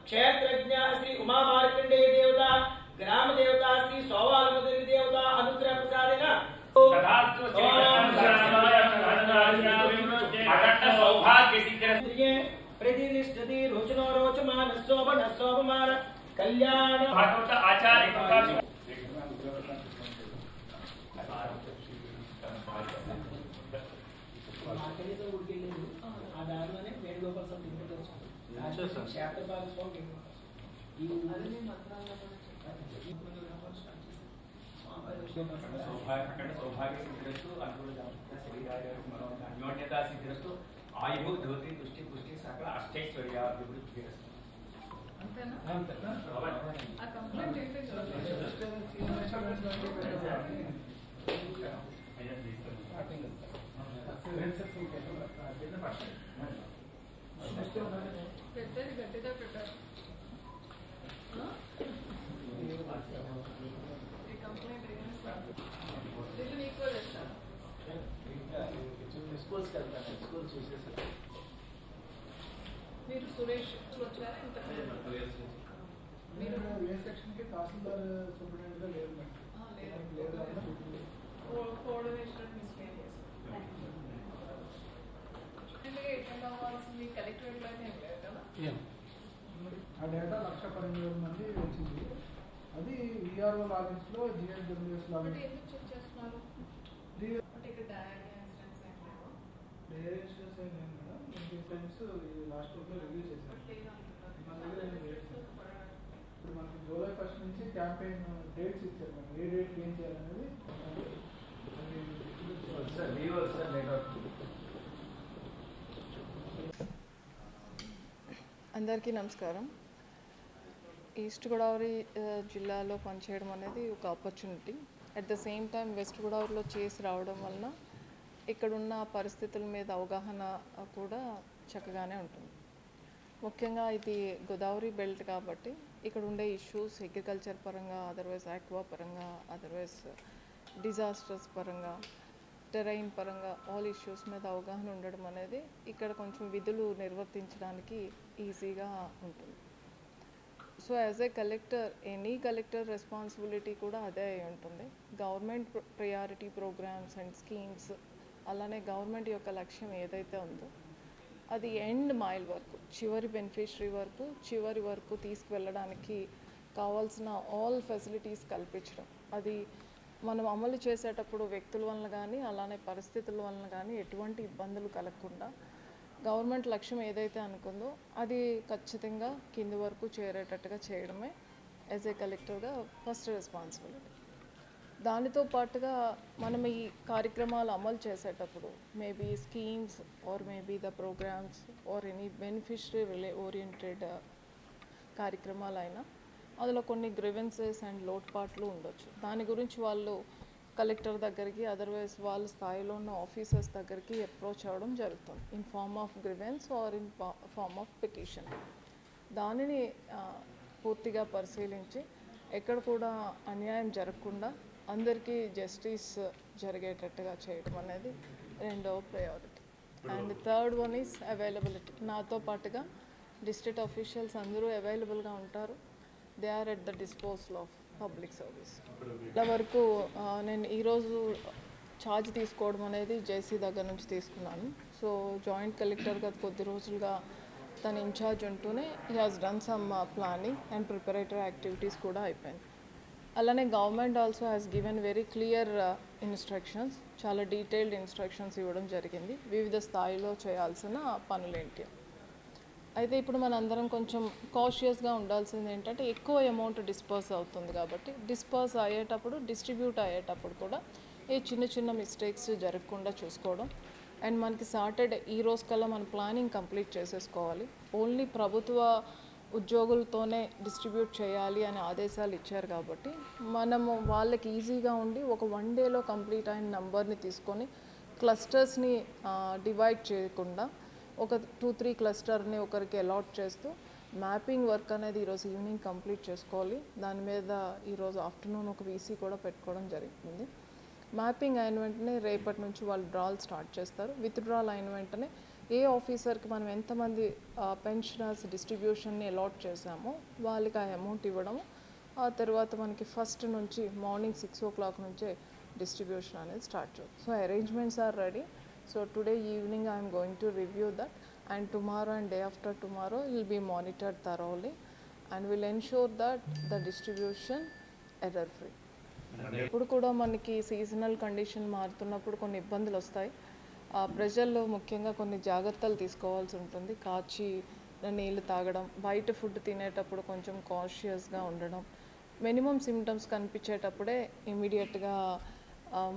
क्षेत्रज्ञ श्री उमा मार्कंडेय देवता ग्राम देवता श्री सौवालमुद्री देवता अनुग्रह प्रसादेन प्रतिष्ठति रोचनो रोचमान शोभन शोभमान कल्याण आचार्य सौभाग्य सिद्धिरस्तु अन्योन्यता सिद्धिरस्तु आयु धोति तुष्टि पुष्टि सकल अष्टैश्वर्याभिवृद्धिरस्तु మీరు సురేష్ వచ్చారా ఇంత మీరు ఏ సెక్షన్ కి తహసీల్దార్ సూపరింటెండెంట్ గా లేరు కోఆర్డినేషన్ మిస్టేక్ ఎట్లా కావాల్సింది కలెక్టరేట్ లోనే లేదు కదా ఆ డేటా 1,12,000 మంది వచ్చింది. అది విఆర్ఓ లాగిన్స్ లో జిఎస్డబ్ల్యూఎస్ లాగిన్ ఎందుకు చెక్ చేస్తున్నారు ఇక్కడ directions madam times last week లో రివ్యూ చేశారు. ఇప్పుడు మనకి జూలై 1 నుంచి క్యాంపెయిన్ డేట్స్ ఇచ్చారు. మనం ఏ డేట్ ఏం చేయాలనేది అందరికీ నమస్కారం. ఈస్ట్ గోదావరి జిల్లాలో పనిచేయడం అనేది ఒక opportunity. At the same time west గోదావరిలో చేసి రావడం వలన ఇక్కడున్న పరిస్థితుల మీద అవగాహన కూడా చక్కగానే ఉంటుంది. ముఖ్యంగా ఇది గోదావరి బెల్ట్ కాబట్టి ఇక్కడ ఉండే ఇష్యూస్ అగ్రికల్చర్ పరంగా, అదర్వైజ్ ఆక్వా పరంగా, అదర్వైజ్ డిజాస్టర్స్ పరంగా, టెరైన్ పరంగా ఆల్ ఇష్యూస్ మీద అవగాహన ఉండడం అనేది ఇక్కడ కొంచెం విధులు నిర్వర్తించడానికి ఈజీగా ఉంటుంది. So as a collector, any collector responsibility కూడా అదే అయి ఉంటుంది. Government priority programmes and schemes, అలానే గవర్నమెంట్ యొక్క లక్ష్యం ఏదైతే ఉందో అది ఎండ్ మైల్ వరకు, చివరి బెనిఫిషరీ వరకు, చివరి వరకు తీసుకువెళ్ళడానికి కావాల్సిన ఆల్ ఫెసిలిటీస్ కల్పించడం. అది మనం అమలు చేసేటప్పుడు వ్యక్తుల వలన కానీ, అలానే పరిస్థితుల వలన కానీ ఎటువంటి ఇబ్బందులు కలగకుండా గవర్నమెంట్ లక్ష్యం ఏదైతే అనుకుందో అది ఖచ్చితంగా కింది వరకు చేరేటట్టుగా చేయడమే యాజ్ ఏ కలెక్టర్గా ఫస్ట్ రెస్పాన్సిబిలిటీ. దానితో పాటుగా మనం ఈ కార్యక్రమాలు అమలు చేసేటప్పుడు maybe schemes or maybe the programmes or any beneficiary oriented కార్యక్రమాలైనా అందులో కొన్ని గ్రీవెన్సెస్ అండ్ లోటుపాట్లు ఉండొచ్చు. దాని గురించి వాళ్ళు కలెక్టర్ దగ్గరికి, అదర్వైజ్ వాళ్ళ స్థాయిలో ఉన్న ఆఫీసర్స్ దగ్గరికి అప్రోచ్ అవ్వడం జరుగుతుంది in form of grievance or in form of petition. దానిని పూర్తిగా పరిశీలించి ఎక్కడ కూడా అన్యాయం జరగకుండా అందరికీ జస్టిస్ జరిగేటట్టుగా చేయడం అనేది రెండవ priority. And third one is availability. నాతో పాటుగా డిస్ట్రిక్ట్ ఆఫీషియల్స్ అందరూ అవైలబుల్గా ఉంటారు. They are at the disposal of public service. ఇలా వరకు నేను ఈరోజు ఛార్జ్ తీసుకోవడం అనేది జేసీ దగ్గర నుంచి తీసుకున్నాను. సో జాయింట్ కలెక్టర్గా కొద్ది రోజులుగా తన ఇన్ఛార్జ్ ఉంటూనే he has done some planning and preparatory activities కూడా అయిపోయింది. అలానే government also has given very clear instructions, చాలా డీటెయిల్డ్ ఇన్స్ట్రక్షన్స్ ఇవ్వడం జరిగింది వివిధ స్థాయిలో చేయాల్సిన పనులేంటి. అయితే ఇప్పుడు మనందరం కొంచెం కాషియస్గా ఉండాల్సింది ఏంటంటే ఎక్కువ అమౌంట్ డిస్పర్స్ అవుతుంది కాబట్టి డిస్పర్స్ అయ్యేటప్పుడు డిస్ట్రిబ్యూట్ అయ్యేటప్పుడు కూడా ఏ చిన్న చిన్న మిస్టేక్స్ జరగకుండా చూసుకోవడం. అండ్ మనకి సాటర్డే ఈ రోజు కల్లా మన ప్లానింగ్ కంప్లీట్ చేసేసుకోవాలి. ఓన్లీ ప్రభుత్వ ఉద్యోగులతోనే డిస్ట్రిబ్యూట్ చేయాలి అనే ఆదేశాలు ఇచ్చారు కాబట్టి మనము వాళ్ళకి ఈజీగా ఉండి ఒక 1 డేలో కంప్లీట్ అయిన నంబర్ని తీసుకొని క్లస్టర్స్ని డివైడ్ చేయకుండా ఒక 2-3 క్లస్టర్ని ఒకరికి అలాట్ చేస్తూ మ్యాపింగ్ వర్క్ అనేది ఈరోజు ఈవినింగ్ కంప్లీట్ చేసుకోవాలి. దాని మీద ఈరోజు ఆఫ్టర్నూన్ ఒక వీసీ కూడా పెట్టుకోవడం జరుగుతుంది. మ్యాపింగ్ అయిన వెంటనే రేపటి నుంచి వాళ్ళు డ్రాల్ స్టార్ట్ చేస్తారు. విత్డ్రాల్ అయిన వెంటనే ఏ ఆఫీసర్కి మనం ఎంతమంది పెన్షనర్స్ డిస్ట్రిబ్యూషన్ని అలాట్ చేసామో వాళ్ళకి ఆ అమౌంట్ ఇవ్వడము. ఆ తర్వాత మనకి ఫస్ట్ నుంచి మార్నింగ్ 6 o'clock నుంచే డిస్ట్రిబ్యూషన్ అనేది స్టార్ట్ చేయాలి. So arrangements are ready. So today evening I am going to review that, and tomorrow and day after tomorrow it will be monitored thoroughly and will ensure that the distribution error free. ఇప్పుడు కూడా మనకి seasonal condition మారుతున్నప్పుడు కొన్ని ఇబ్బందులు వస్తాయి. ప్రజల్లో ముఖ్యంగా కొన్ని జాగ్రత్తలు తీసుకోవాల్సి ఉంటుంది. కాచి నీళ్ళు తాగడం, బయట ఫుడ్ తినేటప్పుడు కొంచెం కాషియస్గా ఉండడం, మినిమం సిమ్టమ్స్ కనిపించేటప్పుడే ఇమీడియట్గా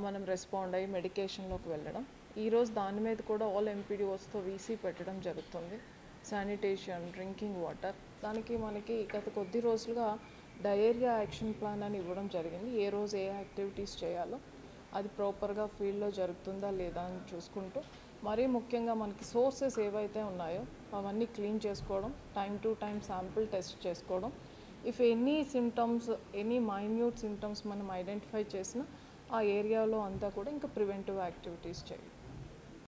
మనం రెస్పాండ్ అయ్యి మెడికేషన్లోకి వెళ్ళడం. ఈరోజు దాని మీద కూడా ఆల్ ఎంపీడీఓస్తో వీసీ పెట్టడం జరుగుతుంది. శానిటేషన్, డ్రింకింగ్ వాటర్, దానికి మనకి గత కొద్ది రోజులుగా డయేరియా యాక్షన్ ప్లాన్ అని ఇవ్వడం జరిగింది. ఏ రోజు ఏ యాక్టివిటీస్ చేయాలో అది ప్రాపర్గా ఫీల్డ్లో జరుగుతుందా లేదా అని చూసుకుంటూ, మరీ ముఖ్యంగా మనకి సోర్సెస్ ఏవైతే ఉన్నాయో అవన్నీ క్లీన్ చేసుకోవడం, time to time sample test చేసుకోవడం. If any symptoms, any minute symptoms మనం ఐడెంటిఫై చేసినా ఆ ఏరియాలో అంతా కూడా ఇంకా ప్రివెంటివ్ యాక్టివిటీస్ చేయాలి.